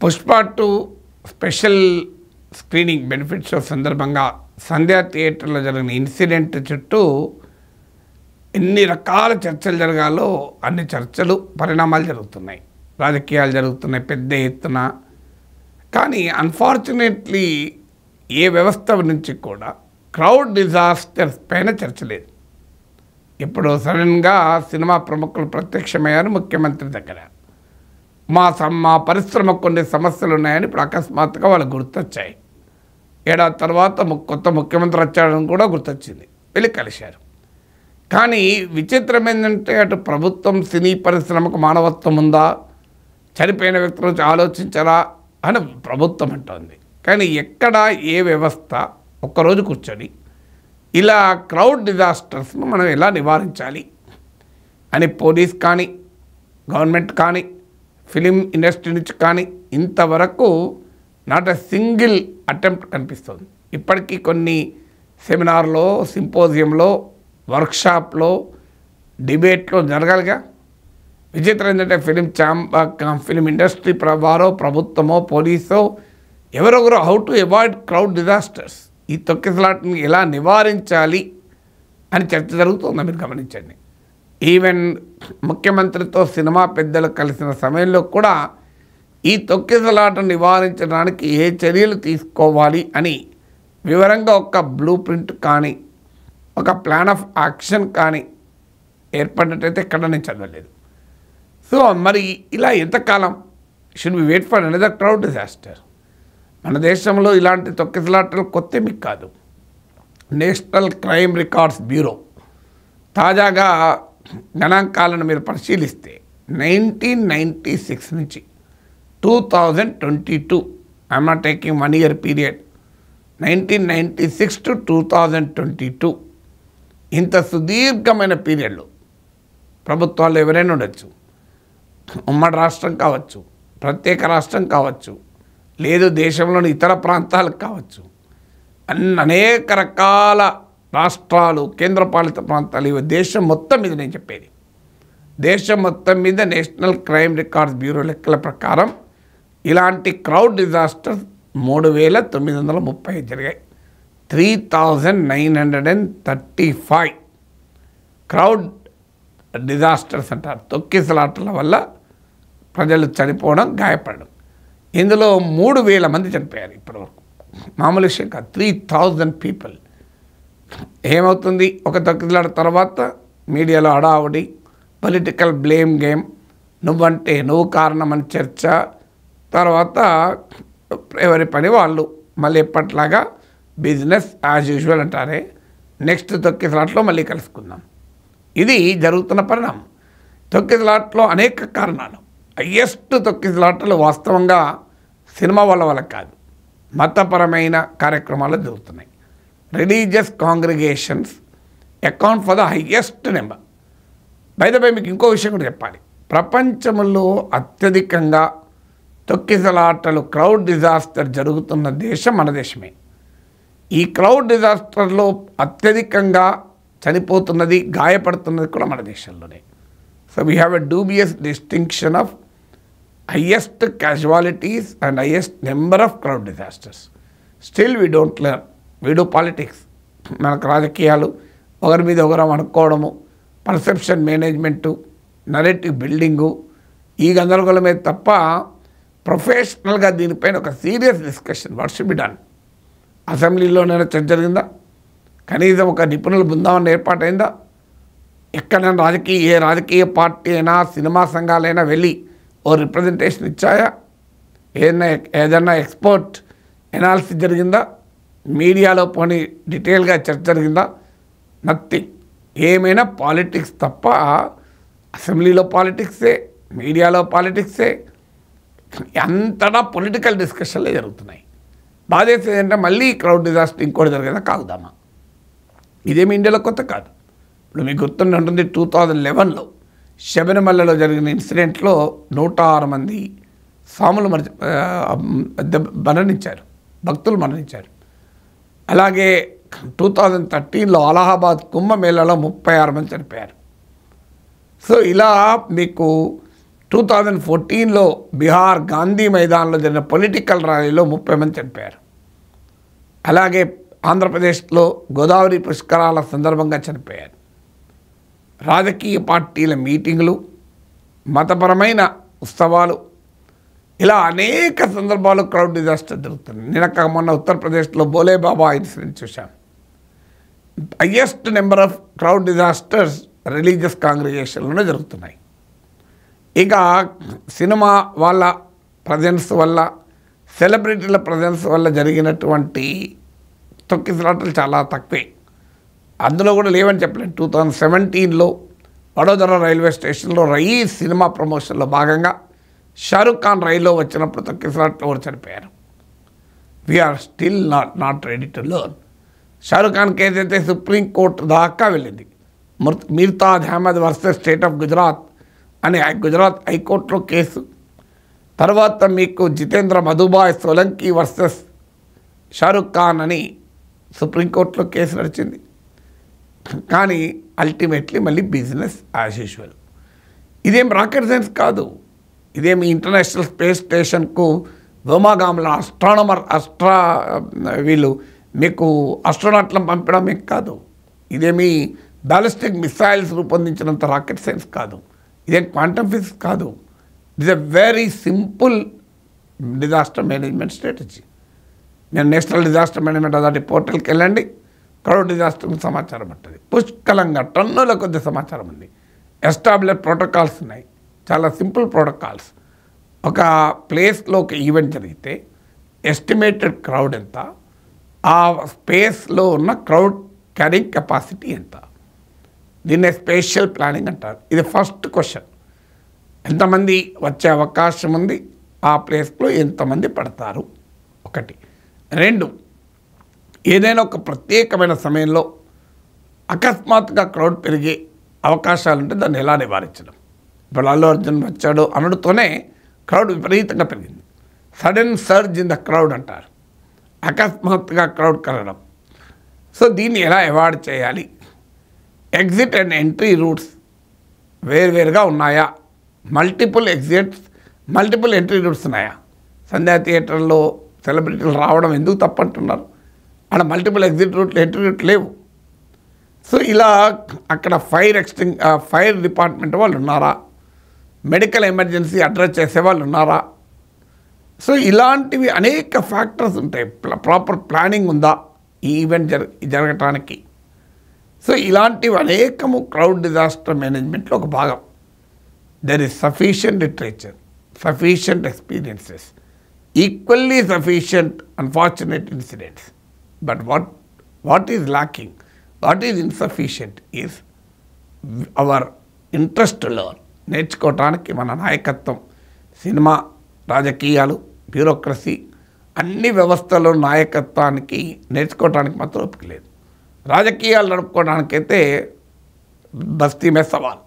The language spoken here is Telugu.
Pushpa 2 special screening benefit show సందర్భంగా సంధ్యా థియేటర్లో జరిగిన ఇన్సిడెంట్ చుట్టూ ఎన్ని రకాల చర్చలు జరగాలో అన్ని చర్చలు పరిణామాలు జరుగుతున్నాయి, రాజకీయాలు జరుగుతున్నాయి పెద్ద ఎత్తున. కానీ అన్ఫార్చునేట్లీ ఏ వ్యవస్థ నుంచి కూడా క్రౌడ్ డిజాస్టర్స్ పైన చర్చ లేదు. ఇప్పుడు సడన్గా సినిమా ప్రముఖులు ప్రత్యక్షమయ్యారు ముఖ్యమంత్రి దగ్గర. మా పరిశ్రమకు కొన్ని సమస్యలు ఉన్నాయని ఇప్పుడు అకస్మాత్తుగా వాళ్ళు గుర్తొచ్చాయి. ఏడాది తర్వాత కొత్త ముఖ్యమంత్రి వచ్చాడని కూడా గుర్తొచ్చింది, వెళ్ళి కలిశారు. కానీ విచిత్రం ఏంటంటే అటు ప్రభుత్వం సినీ పరిశ్రమకు మానవత్వం ఉందా, చనిపోయిన వ్యక్తుల గురించి ఆలోచించరా అని ప్రభుత్వం అంటోంది. కానీ ఎక్కడ ఏ వ్యవస్థ ఒక్కరోజు కూర్చొని ఇలా క్రౌడ్ డిజాస్టర్స్ను మనం ఎలా నివారించాలి అని పోలీస్ కానీ గవర్నమెంట్ కానీ ఫిలిం ఇండస్ట్రీ నుంచి కానీ ఇంతవరకు నాట్ ఎ సింగిల్ అటెంప్ట్ కనిపిస్తుంది. ఇప్పటికీ కొన్ని సెమినార్లో, సింపోజియంలో, వర్క్షాప్లో, డిబేట్లో జరగాలిగా. విచిత్రం ఏంటంటే ఫిలిం ఇండస్ట్రీ వారో ప్రభుత్వమో పోలీసో ఎవరొకరు how to avoid crowd disasters, ఈ తొక్కిసలాటని ఎలా నివారించాలి అని చర్చ జరుగుతుందో మీరు గమనించండి. ఈవెన్ ముఖ్యమంత్రితో సినిమా పెద్దలు కలిసిన సమయంలో కూడా ఈ తొక్కిసలాట నివారించడానికి ఏ చర్యలు తీసుకోవాలి అని వివరంగా ఒక బ్లూ ప్రింట్ కానీ ఒక ప్లాన్ ఆఫ్ యాక్షన్ కానీ ఏర్పడినట్టయితే ఎక్కడ నేను చదవలేదు. సో మరి ఇలా ఎంతకాలం should we wait for another crowd disaster? మన దేశంలో ఇలాంటి తొక్కిసలాటలు కొత్తేమి కాదు. నేషనల్ క్రైమ్ రికార్డ్స్ బ్యూరో తాజాగా గణాంకాలను మీరు పరిశీలిస్తే 1996 నుంచి 2022, I'm not taking 1 year period, 1996 to 2022 ఇంత సుదీర్ఘమైన పీరియడ్లో ప్రభుత్వాలు ఎవరైనా ఉండొచ్చు, ఉమ్మడి రాష్ట్రం కావచ్చు, ప్రత్యేక రాష్ట్రం కావచ్చు, లేదు దేశంలోని ఇతర ప్రాంతాలకు కావచ్చు, అనేక రకాల రాష్ట్రాలు, కేంద్రపాలిత ప్రాంతాలు, ఇవి దేశం మొత్తం మీద నేను చెప్పేది, దేశం మొత్తం మీద నేషనల్ క్రైమ్ రికార్డ్స్ బ్యూరో లెక్కల ప్రకారం ఇలాంటి క్రౌడ్ డిజాస్టర్స్ 3930 జరిగాయి. 3935 క్రౌడ్ డిజాస్టర్స్ అంటారు, తొక్కిసలాటల వల్ల ప్రజలు చనిపోవడం, గాయపడడం. ఇందులో 3000 మంది చనిపోయారు ఇప్పటివరకు. మామూలు విషయం కాదు, 3000 people. ఏమవుతుంది, ఒక తొక్కిసలాట తర్వాత మీడియాలో హడావుడి, పొలిటికల్ బ్లేమ్ గేమ్, నువ్వంటే నువ్వు కారణం అని చర్చ, తర్వాత ఎవరి పని వాళ్ళు మళ్ళీ ఎప్పట్లాగా బిజినెస్ యాజ్ యూజువల్ అంటారే, నెక్స్ట్ తొక్కిసలాటలో మళ్ళీ కలుసుకుందాం. ఇది జరుగుతున్న పరిణామం. తొక్కిసలాటలో అనేక కారణాలు. హయ్యెస్ట్ తొక్కిసలాటలు వాస్తవంగా సినిమా వల్ల కాదు, మతపరమైన కార్యక్రమాలు జరుగుతున్నాయి. Religious congregations account for the highest number. By the by మీకు ఇంకో విషయం కూడా చెప్పాలి, ప్రపంచంలో అత్యధికంగా తొక్కిసలాటలు, క్రౌడ్ డిజాస్టర్ జరుగుతున్న దేశం మన దేశమే. ఈ క్రౌడ్ డిజాస్టర్లో అత్యధికంగా చనిపోతున్నది, గాయపడుతున్నది కూడా మన దేశంలోనే. So we have a dubious distinction of highest casualties and highest number of crowd disasters. Still we don't learn. We do politics. మనకు రాజకీయాలు, ఒకరి మీద ఒకరు అనుకోవడము, పర్సెప్షన్ మేనేజ్మెంటు, నరేటివ్ బిల్డింగు, ఈ గందరగోళమే తప్ప ప్రొఫెషనల్గా దీనిపైన ఒక serious discussion what should be done. అసెంబ్లీలోనైనా చర్చ జరిగిందా? కనీసం ఒక నిపుణుల బృందం ఏర్పాటైందా? ఎక్కడైనా ఏ రాజకీయ పార్టీ అయినా, సినిమా సంఘాలైనా వెళ్ళి ఓ రిప్రజెంటేషన్ ఇచ్చాయా? ఏదైనా ఎక్స్పర్ట్ ఎనాలిసిస్ జరిగిందా? మీడియాలో పోనీ డీటెయిల్గా చర్చ జరిగిందా? నథింగ్. ఏమైనా పాలిటిక్స్ తప్ప, అసెంబ్లీలో పాలిటిక్సే, మీడియాలో పాలిటిక్సే, అంతటా పొలిటికల్ డిస్కషన్లే జరుగుతున్నాయి. బాధేసేది ఏంటంటే మళ్ళీ క్రౌడ్ డిజాస్టర్ ఇంకోటి జరిగేదా కాగుదామా? ఇదేమి ఇండియాలో కొత్త కాదు. ఇప్పుడు మీకు గుర్తుండి ఉంటుంది, 2011లో శబరిమలలో జరిగిన ఇన్సిడెంట్లో 106 మంది స్వాములు మరణించారు, భక్తులు మరణించారు. అలాగే 2013లో అలహాబాద్ కుంభమేళాలో 36 మంది చనిపోయారు. సో ఇలా మీకు 2014లో బీహార్ గాంధీ మైదాన్లో జరిగిన పొలిటికల్ ర్యాలీలో 30 మంది చనిపోయారు. అలాగే ఆంధ్రప్రదేశ్లో గోదావరి పుష్కరాల సందర్భంగా చనిపోయారు. రాజకీయ పార్టీల మీటింగులు, మతపరమైన ఉత్సవాలు, ఇలా అనేక సందర్భాల్లో క్రౌడ్ డిజాస్టర్ జరుగుతుంది. మొన్న ఉత్తరప్రదేశ్లో బోలే బాబా ఇన్సిడెంట్ చూశాం. Highest number of crowd disasters religious కాంగ్రిగేషన్లోనే జరుగుతున్నాయి. ఇక సినిమా వాళ్ళ ప్రజెన్స్ వల్ల, సెలబ్రిటీల ప్రజెన్స్ వల్ల జరిగినటువంటి తొక్కిసలాటలు చాలా తక్కువే. అందులో కూడా లేవని చెప్పలేను. 2017లో వడోదర రైల్వే స్టేషన్లో సినిమా ప్రమోషన్లో భాగంగా షారుఖ్ ఖాన్ రైల్లో వచ్చినప్పుడు తొక్కిసలాట్లో కూడా చనిపోయారు. We're still not ready to learn. Shahrukh Khan case అయితే సుప్రీంకోర్టు దాకా వెళ్ళింది. Mirtaj Ahmed versus state of Gujarat అని గుజరాత్ హైకోర్టులో కేసు. తర్వాత మీకు జితేంద్ర మధుబాయ్ సోలంకి వర్సెస్ షారుఖ్ ఖాన్ అని సుప్రీంకోర్టులో కేసు నడిచింది. కానీ అల్టిమేట్లీ మళ్ళీ బిజినెస్ యాజ్ యూజువల్. ఇదేం రాకెట్ సైన్స్ కాదు. ఇదేమి ఇంటర్నేషనల్ స్పేస్ స్టేషన్కు వ్యోమగాముల వీళ్ళు మీకు ఆస్ట్రోనాట్లను పంపడం ఏం కాదు. ఇదేమి బ్యాలిస్టిక్ మిసైల్స్ రూపొందించినంత రాకెట్ సైన్స్ కాదు. ఇదేం క్వాంటమ్ ఫిజిక్స్ కాదు. It's a very simple disaster management strategy. నేను నేషనల్ డిజాస్టర్ మేనేజ్మెంట్ అథారిటీ పోర్టల్కి వెళ్ళండి, క్రౌడ్ డిజాస్టర్ సమాచారం ఉంటుంది. పుష్కలంగా టన్నుల కొద్ది సమాచారం ఉంది. ఎస్టాబ్లిష్ ప్రోటోకాల్స్ ఉన్నాయి, చాలా సింపుల్ ప్రోటోకాల్స్. ఒక ప్లేస్లో ఒక ఈవెంట్ జరిగితే ఎస్టిమేటెడ్ క్రౌడ్ ఎంత, ఆ స్పేస్లో ఉన్న క్రౌడ్ క్యారింగ్ కెపాసిటీ ఎంత, దీన్నే స్పేషియల్ ప్లానింగ్ అంటారు. ఇది ఫస్ట్ క్వశ్చన్. ఎంతమంది వచ్చే అవకాశం ఉంది, ఆ ప్లేస్లో ఎంతమంది పడతారు, ఒకటి. 2, ఏదైనా ఒక ప్రత్యేకమైన సమయంలో అకస్మాత్తుగా క్రౌడ్ పెరిగే అవకాశాలు ఉంటే దాన్ని ఎలా నివారించడం. ఇప్పుడు అల్లు అర్జున్ వచ్చాడు అనడంతోనే క్రౌడ్ విపరీతంగా పెరిగింది. Sudden surge in the crowd అంటారు, అకస్మాత్తుగా క్రౌడ్ కలగడం. సో దీన్ని ఎలా అవాయిడ్ చేయాలి? ఎగ్జిట్ అండ్ ఎంట్రీ రూట్స్ వేరువేరుగా ఉన్నాయా? Multiple exits, multiple entry roots ఉన్నాయా? సంధ్యా థియేటర్లో సెలబ్రిటీలు రావడం ఎందుకు తప్పంటున్నారు? అక్కడ మల్టిపుల్ ఎగ్జిట్ రూట్లు, ఎంట్రీ రూట్లు లేవు. సో ఇలా అక్కడ ఫైర్ డిపార్ట్మెంట్ వాళ్ళు ఉన్నారా? మెడికల్ ఎమర్జెన్సీ అడ్రస్ చేసే వాళ్ళు ఉన్నారా? సో ఇలాంటివి అనేక ఫ్యాక్టర్స్ ఉంటాయి. ప్రాపర్ ప్లానింగ్ ఉందా ఈ ఈవెంట్ జరగటానికి? సో ఇలాంటివి అనేకము క్రౌడ్ డిజాస్టర్ మేనేజ్మెంట్లో ఒక భాగం. There is sufficient literature, sufficient experiences, equally sufficient unfortunate incidents. But what is locking, what is insufficient is our interest to learn. నేర్చుకోవటానికి మన నాయకత్వం, సినిమా, రాజకీయాలు, బ్యూరోక్రసీ, అన్ని వ్యవస్థలో నాయకత్వానికి నేర్చుకోవటానికి మాత్రం ఓపిక లేదు. రాజకీయాలు నడుపుకోవడానికైతే బస్తీ మే సవాల్.